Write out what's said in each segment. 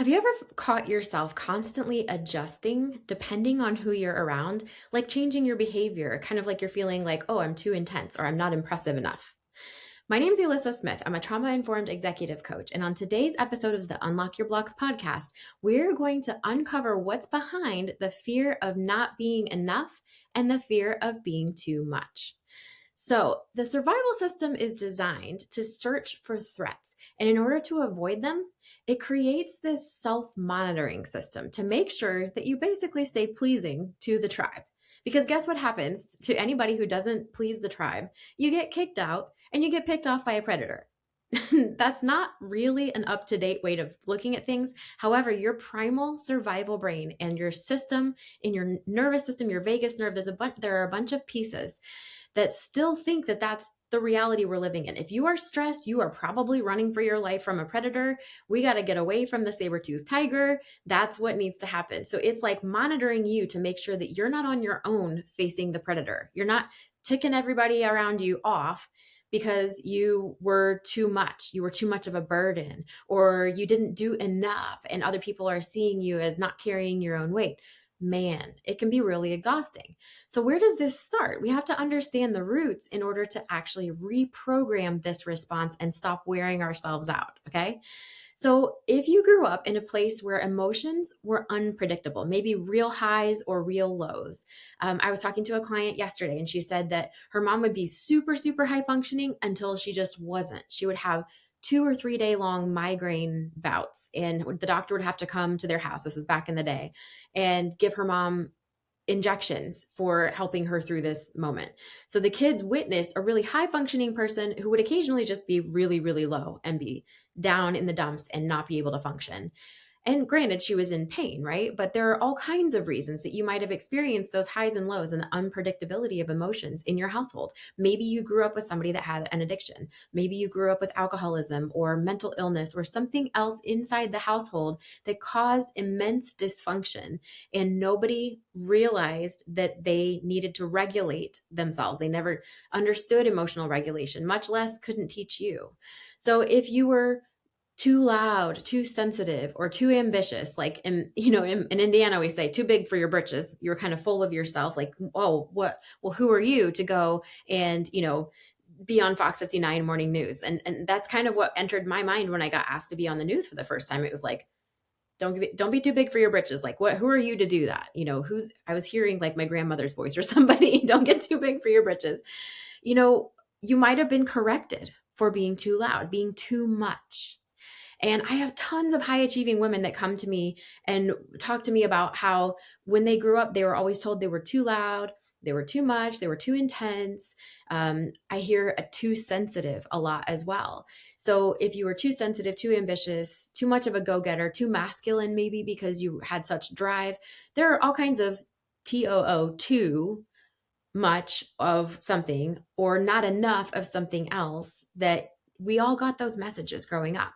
you ever caught yourself constantly adjusting depending on who you're around, like changing your behavior, kind of like you're feeling like, oh, I'm too intense or I'm not impressive enough? My name's Elyssa Smith. I'm a trauma informed executive coach. And on today's episode of the Unlock Your Blocks podcast, we're going to uncover what's behind the fear of not being enough and the fear of being too much. So, the survival system is designed to search for threats. And in order to avoid them, it creates this self monitoring system to make sure that you basically stay pleasing to the tribe. Because guess what happens to anybody who doesn't please the tribe? You get kicked out and you get picked off by a predator. That's not really an up to date way of looking at things. However, your primal survival brain and your system, in your nervous system, your vagus nerve, there are a bunch of pieces that still think that that's the reality we're living in. If you are stressed, you are probably running for your life from a predator. We got to get away from the saber-toothed tiger. That's what needs to happen. So it's like monitoring you to make sure that you're not on your own facing the predator. You're not ticking everybody around you off because you were too much. You were too much of a burden, or you didn't do enough, and other people are seeing you as not carrying your own weight. Man, it can be really exhausting. So, where does this start? We have to understand the roots in order to actually reprogram this response and stop wearing ourselves out. Okay. So, if you grew up in a place where emotions were unpredictable, maybe real highs or real lows. I was talking to a client yesterday and she said that her mom would be super, super high functioning until she just wasn't. She would have 2 or 3 day long migraine bouts, and the doctor would have to come to their house. This is back in the day, and give her mom injections for helping her through this moment. So the kids witnessed a really high functioning person who would occasionally just be really, really low and be down in the dumps and not be able to function. And granted, she was in pain, right? But there are all kinds of reasons that you might have experienced those highs and lows and the unpredictability of emotions in your household. Maybe you grew up with somebody that had an addiction. Maybe you grew up with alcoholism or mental illness or something else inside the household that caused immense dysfunction. And nobody realized that they needed to regulate themselves. They never understood emotional regulation, much less couldn't teach you. So if you were too loud, too sensitive, or too ambitious. Like in Indiana, we say too big for your britches. You're kind of full of yourself. Like, oh, what? Well, who are you to go and be on Fox 59 morning news? And that's kind of what entered my mind when I got asked to be on the news for the first time. It was like, don't be too big for your britches. Like, what? Who are you to do that? I was hearing like my grandmother's voice or somebody. Don't get too big for your britches. You might have been corrected for being too loud, being too much. And I have tons of high achieving women that come to me and talk to me about how when they grew up, they were always told they were too loud, they were too much, they were too intense. I hear a too sensitive a lot as well. So if you were too sensitive, too ambitious, too much of a go-getter, too masculine, maybe because you had such drive, there are all kinds of TOO, too much of something or not enough of something else, that we all got those messages growing up.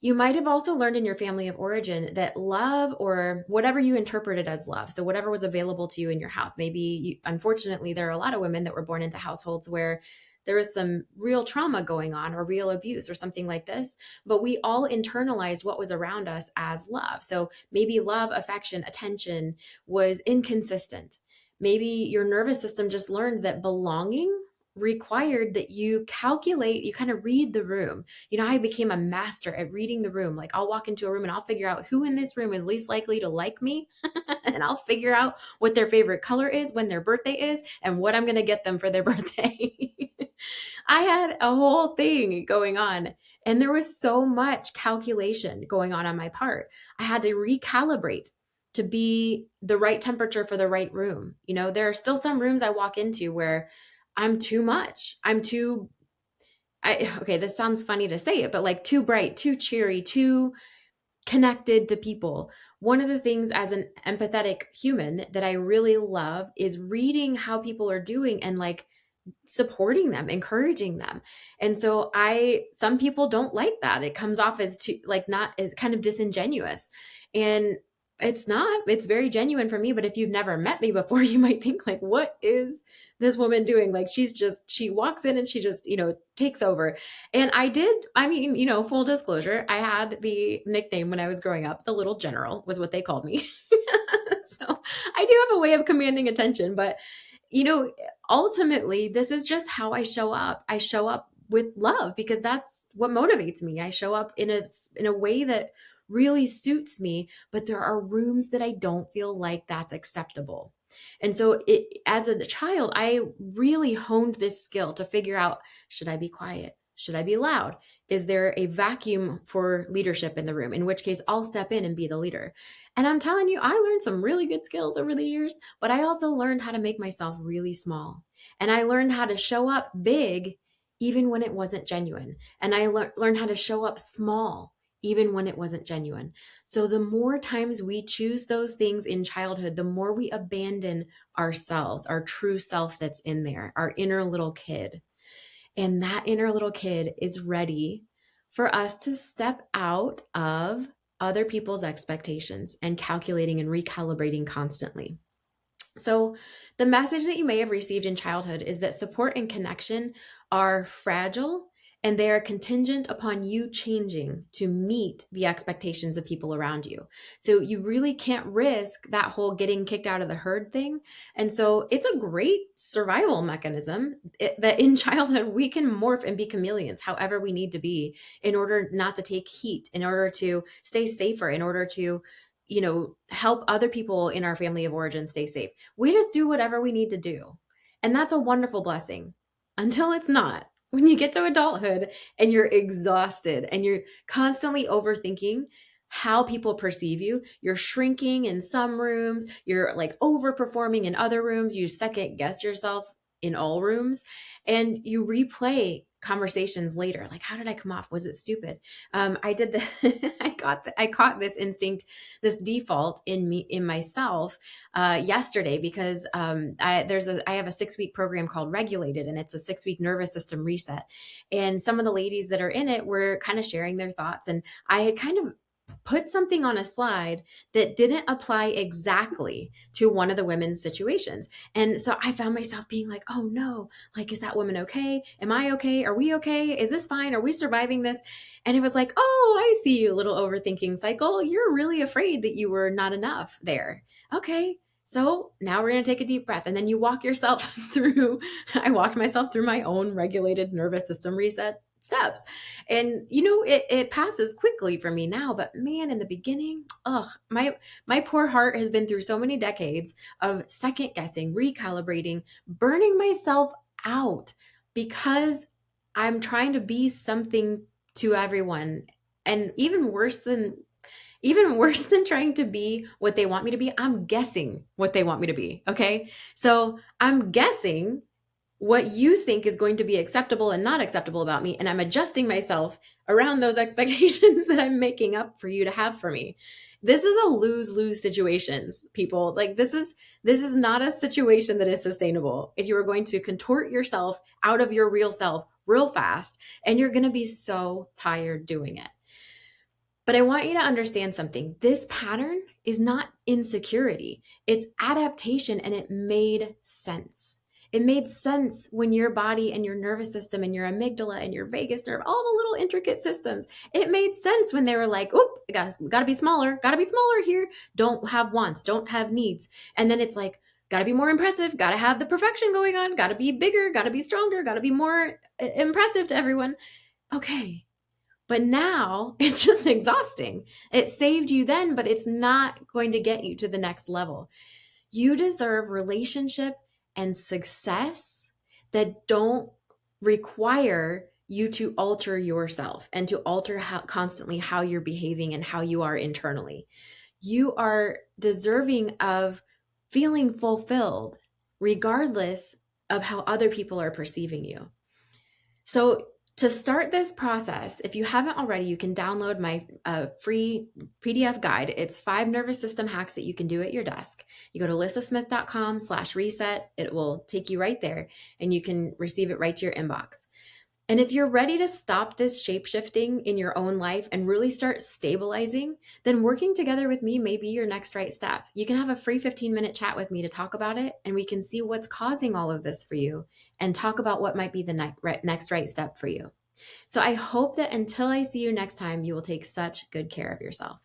You might have also learned in your family of origin that love, or whatever you interpreted as love, so whatever was available to you in your house, unfortunately, there are a lot of women that were born into households where there is some real trauma going on or real abuse or something like this, but we all internalized what was around us as love. So maybe love, affection, attention was inconsistent. Maybe your nervous system just learned that belonging required that you calculate, you kind of read the room. I became a master at reading the room. Like, I'll walk into a room and I'll figure out who in this room is least likely to like me. And I'll figure out what their favorite color is, when their birthday is, and what I'm going to get them for their birthday. I had a whole thing going on, and there was so much calculation going on my part. I had to recalibrate to be the right temperature for the right room. There are still some rooms I walk into where I'm too much. Okay, this sounds funny to say it, but like too bright, too cheery, too connected to people. One of the things as an empathetic human that I really love is reading how people are doing and like supporting them, encouraging them. And so some people don't like that. It comes off as too, like, not as kind of disingenuous. And It's not. It's very genuine for me, but if you've never met me before, you might think like, what is this woman doing? Like she walks in and she just, takes over. And I mean, full disclosure, I had the nickname when I was growing up, the little general was what they called me. So I do have a way of commanding attention, but you know, ultimately, this is just how I show up. I show up with love because that's what motivates me. I show up in a way that really suits me, but there are rooms that I don't feel like that's acceptable. And so as a child, I really honed this skill to figure out, should I be quiet? Should I be loud? Is there a vacuum for leadership in the room? In which case I'll step in and be the leader. And I'm telling you, I learned some really good skills over the years, but I also learned how to make myself really small. And I learned how to show up big even when it wasn't genuine. And I learned how to show up small even when it wasn't genuine. So the more times we choose those things in childhood, the more we abandon ourselves, our true self that's in there, our inner little kid. And that inner little kid is ready for us to step out of other people's expectations and calculating and recalibrating constantly. So, the message that you may have received in childhood is that support and connection are fragile and they are contingent upon you changing to meet the expectations of people around you. So, you really can't risk that whole getting kicked out of the herd thing. And so, it's a great survival mechanism that in childhood we can morph and be chameleons however we need to be in order not to take heat, in order to stay safer, in order to help other people in our family of origin stay safe. We just do whatever we need to do. And that's a wonderful blessing until it's not. When you get to adulthood and you're exhausted and you're constantly overthinking how people perceive you, you're shrinking in some rooms, you're like overperforming in other rooms, you second guess yourself in all rooms, and you replay conversations later. Like, how did I come off? Was it stupid? I did the, I caught this instinct, this default in myself yesterday because I have a 6-week program called Regulated, and it's a 6-week nervous system reset. And some of the ladies that are in it were kind of sharing their thoughts, and I had kind of put something on a slide that didn't apply exactly to one of the women's situations. And so I found myself being like, oh no, like, is that woman okay? Am I okay? Are we okay? Is this fine? Are we surviving this? And it was like, oh, I see you, little overthinking cycle. You're really afraid that you were not enough there. Okay. So now we're going to take a deep breath. And then you walk yourself through, I walked myself through my own regulated nervous system reset steps. And it passes quickly for me now, but man, in the beginning, my poor heart has been through so many decades of second guessing, recalibrating, burning myself out because I'm trying to be something to everyone. And even worse than trying to be what they want me to be, I'm guessing what they want me to be. Okay. So I'm guessing what you think is going to be acceptable and not acceptable about me. And I'm adjusting myself around those expectations that I'm making up for you to have for me. This is a lose-lose situations, people. Like this is not a situation that is sustainable. If you are going to contort yourself out of your real self real fast, and you're going to be so tired doing it. But I want you to understand something. This pattern is not insecurity. It's adaptation, and it made sense. It made sense when your body and your nervous system and your amygdala and your vagus nerve, all the little intricate systems, it made sense when they were like, oh, we gotta be smaller here. Don't have wants, don't have needs. And then it's like, gotta be more impressive, gotta have the perfection going on, gotta be bigger, gotta be stronger, gotta be more impressive to everyone. Okay. But now it's just exhausting. It saved you then, but it's not going to get you to the next level. You deserve relationship and success that don't require you to alter yourself and to alter constantly how you're behaving and how you are internally. You are deserving of feeling fulfilled regardless of how other people are perceiving you. So to start this process, if you haven't already, you can download my free PDF guide. It's 5 nervous system hacks that you can do at your desk. You go to elyssasmith.com/reset. It will take you right there, and you can receive it right to your inbox. And if you're ready to stop this shape shifting in your own life and really start stabilizing, then working together with me may be your next right step. You can have a free 15-minute chat with me to talk about it, and we can see what's causing all of this for you and talk about what might be the next right step for you. So I hope that until I see you next time, you will take such good care of yourself.